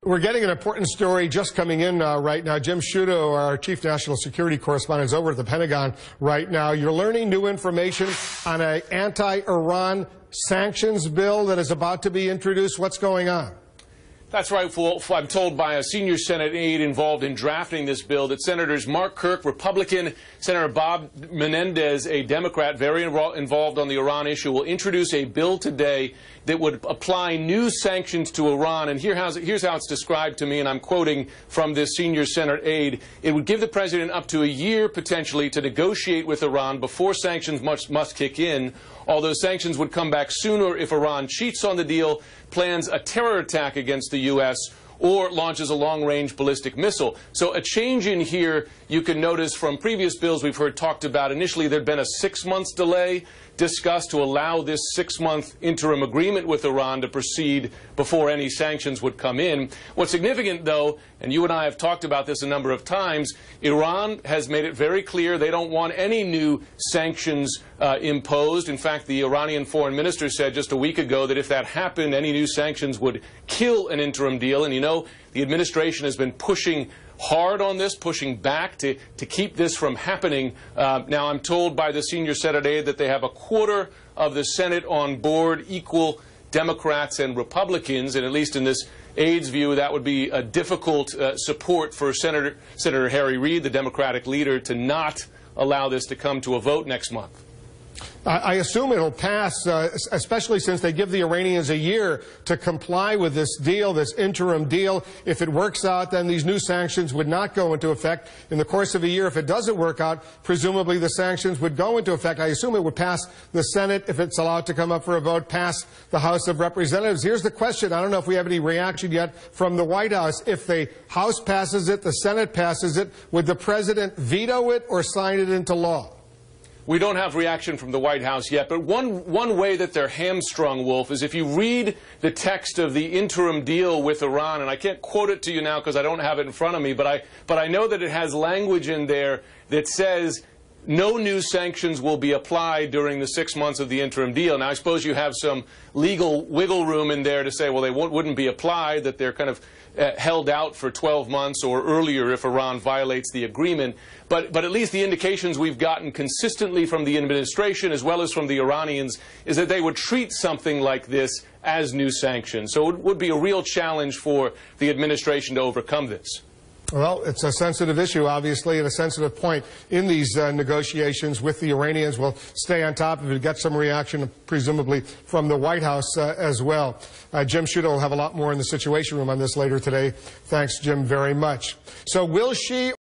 We're getting an important story just coming in right now. Jim Sciutto, our chief national security correspondent, is over at the Pentagon right now. You're learning new information on an anti-Iran sanctions bill that is about to be introduced. What's going on? That's right, Wolf. I'm told by a senior Senate aide involved in drafting this bill that Senators Mark Kirk, Republican, Senator Bob Menendez, a Democrat very involved on the Iran issue, will introduce a bill today that would apply new sanctions to Iran. And here's how it's described to me, and I'm quoting from this senior Senate aide. It would give the president up to a year, potentially, to negotiate with Iran before sanctions must kick in, although sanctions would come back sooner if Iran cheats on the deal, plans a terror attack against the U.S., or launches a long-range ballistic missile. So a change in here you can notice from previous bills we've heard talked about. Initially, there'd been a 6-month delay discussed to allow this 6-month interim agreement with Iran to proceed before any sanctions would come in. What's significant, though, and you and I have talked about this a number of times, Iran has made it very clear they don't want any new sanctions imposed. In fact, the Iranian foreign minister said just a week ago that if that happened, any new sanctions would kill an interim deal. And you know, the administration has been pushing hard on this, pushing back to keep this from happening. Now, I'm told by the senior Senate aide that they have a quarter of the Senate on board, equal Democrats and Republicans, and at least in this aide's view, that would be a difficult support for Senator Harry Reid, the Democratic leader, to not allow this to come to a vote next month. I assume it'll pass, especially since they give the Iranians a year to comply with this deal, this interim deal. If it works out, then these new sanctions would not go into effect in the course of a year. If it doesn't work out, presumably the sanctions would go into effect. I assume it would pass the Senate, if it's allowed to come up for a vote, pass the House of Representatives. Here's the question. I don't know if we have any reaction yet from the White House. If the House passes it, the Senate passes it, would the President veto it or sign it into law? We don't have reaction from the White House yet, but one way that they're hamstrung, Wolf, is if you read the text of the interim deal with Iran, and I can't quote it to you now because I don't have it in front of me, but I know that it has language in there that says no new sanctions will be applied during the 6 months of the interim deal. Now, I suppose you have some legal wiggle room in there to say, well, they wouldn't be applied, that they're kind of held out for 12 months or earlier if Iran violates the agreement. But at least the indications we've gotten consistently from the administration as well as from the Iranians is that they would treat something like this as new sanctions. So it would be a real challenge for the administration to overcome this. Well, it's a sensitive issue, obviously, and a sensitive point in these negotiations with the Iranians. We'll stay on top of it, get some reaction, presumably, from the White House as well. Jim Sciutto will have a lot more in the Situation Room on this later today. Thanks, Jim, very much. So will she